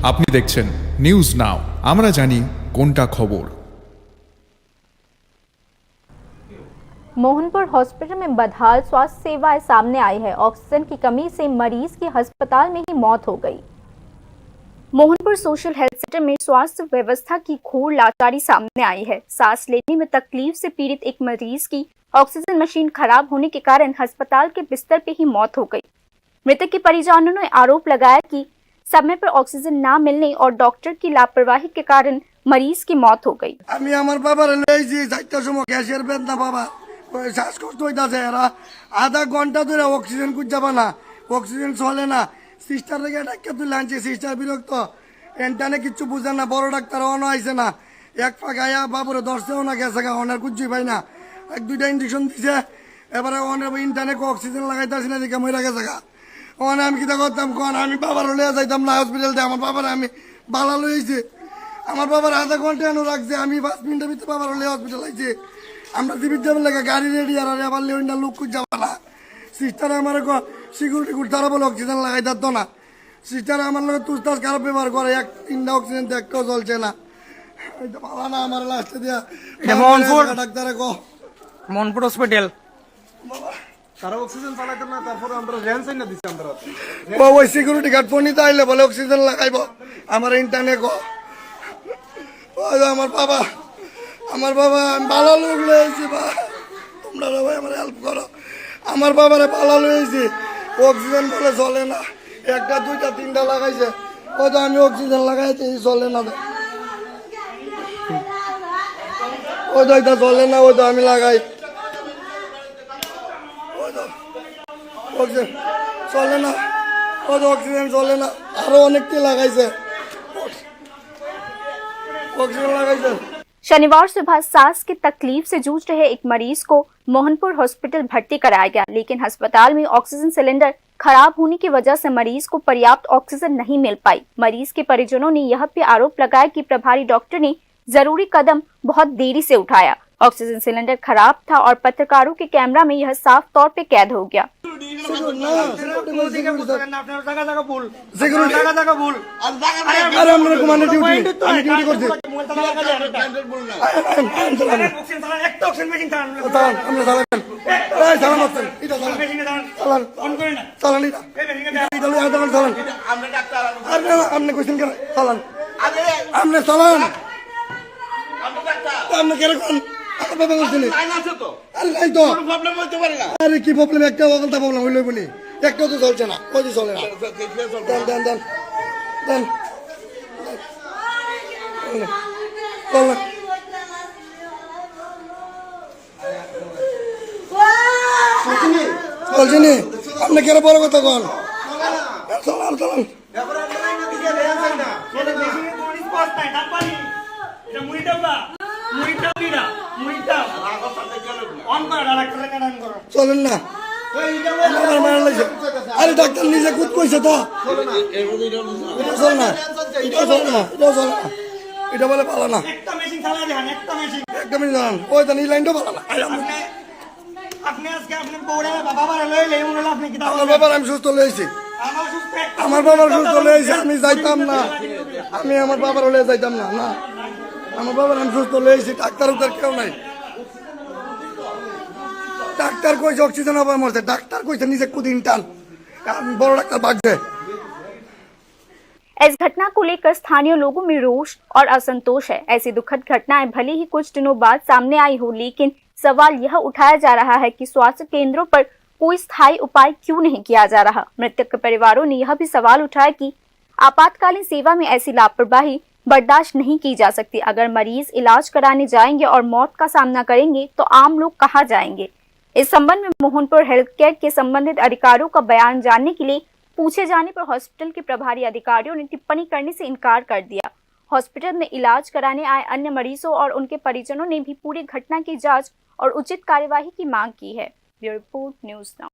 আপনি দেখছেন news now, আমরা জানি কোনটা খবর। मोहनपुर हॉस्पिटल में बदहाल स्वास्थ्य सेवाएं सामने आई है। ऑक्सीजन की कमी से मरीज की अस्पताल में ही मौत हो गई। मोहनपुर सोशल हेल्थ सेंटर में स्वास्थ्य व्यवस्था की घोर लाचारी सामने आई है। सांस लेने में तकलीफ से पीड़ित एक मरीज की ऑक्सीजन मशीन खराब होने के कारण अस्पताल के बिस्तर पे ही मौत हो गई। मृतक के परिजनों ने आरोप लगाया कि समय पर ऑक्सीजन न मिलने और डॉक्टर की लापरवाही के कारण मरीज की मौत हो गई। শ্বাসকষ্ট হইতাছে এরা আধা ঘন্টা ধরে অক্সিজেন খুঁজে না, অক্সিজেন চলে না। সিস্টার থেকে ডাক্তার তুলে আনছে, সিস্টার বিরক্ত, এনটানে কিচ্ছু বুঝে না। বড় ডাক্তার অনও আইসে না, এক ফাঁক আয়া বাবুরে ধরছেও না, গেছে গা অনের কুচ্ছুই পাই না। এক দুইটা ইঞ্জেকশন দিছে, এবারে অনের ইন্টারনে অক্সিজেন লাগাইতেছি না, দিকে মরে গেছে গা। অনে আমি কিতা করতাম কন, আমি বাবার লইয়া যাইতাম না হসপিটাল দিয়ে। আমার বাবার আমি বালা লইছি, আমার বাবার আধা ঘন্টা এনে রাখছে, আমি 5 মিনিটের ভিতরে বাবার লইয়া হসপিটাল আইছি। আমরা জীবিত যাবেন লেগে গাড়ি রেডি আর আবার লেউন্ডা লোক খুঁজ যাবা না। সিস্টার আমার সিকিউরিটি গুড তারা বলে অক্সিজেন লাগাই দিত না। সিস্টার আমার লোক তুস্তাস খারাপ ব্যবহার করে, 3টা অক্সিজেন তো একটাও চলছে না। ভালো না আমার লাস্টে দিয়া ডাক্তারে মোহনপুর হসপিটাল তারা অক্সিজেন চালাইতে না, তারপরে আমরা রেন সাইন না দিছি আমরা। ওই সিকিউরিটি গার্ড ফোন নিতে আইলে বলে অক্সিজেন লাগাইব। আমার ইন্টারনেট আমার বাবা ভালো লোক লয়েছি, তোমরা ভাই আমার হেল্প করো। আমার বাবারে ভালো লয়েছি, অক্সিজেন বলে চলে না, 1টা 2টা 3টা লাগাইছে, ওই তো আমি অক্সিজেন লাগাইছি চলে না, ওই তো এটা চলে না, ওই তো আমি লাগাই, ওই তো অক্সিজেন চলে না, ওই তো অক্সিজেন চলে না। আরো অনেকটি লাগাইছে, অক্সিজেন লাগাইছে। शनिवार सुबह सांस की तकलीफ से जूझ रहे एक मरीज को मोहनपुर हॉस्पिटल भर्ती कराया गया, लेकिन अस्पताल में ऑक्सीजन सिलेंडर खराब होने की वजह से मरीज को पर्याप्त ऑक्सीजन नहीं मिल पाई। मरीज के परिजनों ने यह भी आरोप लगाया कि प्रभारी डॉक्टर ने जरूरी कदम बहुत देरी से उठाया। ऑक्सीजन सिलेंडर खराब था और पत्रकारों के कैमरा में यह साफ तौर पे कैद हो गया। আরে কি প্রবলেম, একটা অগলতা প্রবলেম হইল বলি, একটাও তো চলছে না, ওই চলে না। দেন দেন দেন চলছে নি, আপনি কেন বড় কথা কন, চলান চলান। চলেন না, আরে ডাক্তার নিজে খুদ কইছে তো, চল না, এটা চল না, এটাও চল না, এটা বলে পালা না, একটা মেশিন চালান, ওই তো এই লাইনটাও পালা না। আমার বাবার আমি সুস্থ লয়েছি, আমার বাবার সুস্থ লয়েছি, আমি যাইতাম না, আমি আমার বাবার হলে যাইতাম না, না আমার বাবার আমি সুস্থ লয়েছি। ডাক্তার উত্তর কেউ নাই, ডাক্তার কইছে অক্সিজেন অভাবে মরছে, ডাক্তার কইছে নিজে কুদিন টান, বড় ডাক্তার ভাগছে। इस घटना को लेकर स्थानीय लोगों में रोष और असंतोष है। ऐसी दुखद घटनाएं भले ही कुछ दिनों बाद सामने आई हो, लेकिन सवाल यह उठाया जा रहा है कि स्वास्थ्य केंद्रों पर कोई स्थायी उपाय क्यों नहीं किया जा रहा। मृतक के परिवारों ने यह भी सवाल उठाया कि आपातकालीन सेवा में ऐसी लापरवाही बर्दाश्त नहीं की जा सकती। अगर मरीज इलाज कराने जाएंगे और मौत का सामना करेंगे तो आम लोग कहाँ जाएंगे। इस संबंध में मोहनपुर हेल्थ केयर के संबंधित अधिकारियों का बयान जानने के लिए पूछे जाने पर हॉस्पिटल के प्रभारी अधिकारियों ने टिप्पणी करने से इनकार कर दिया। हॉस्पिटल में इलाज कराने आए अन्य मरीजों और उनके परिजनों ने भी पूरी घटना की जांच और उचित कार्यवाही की मांग की है। Bureau report, news now.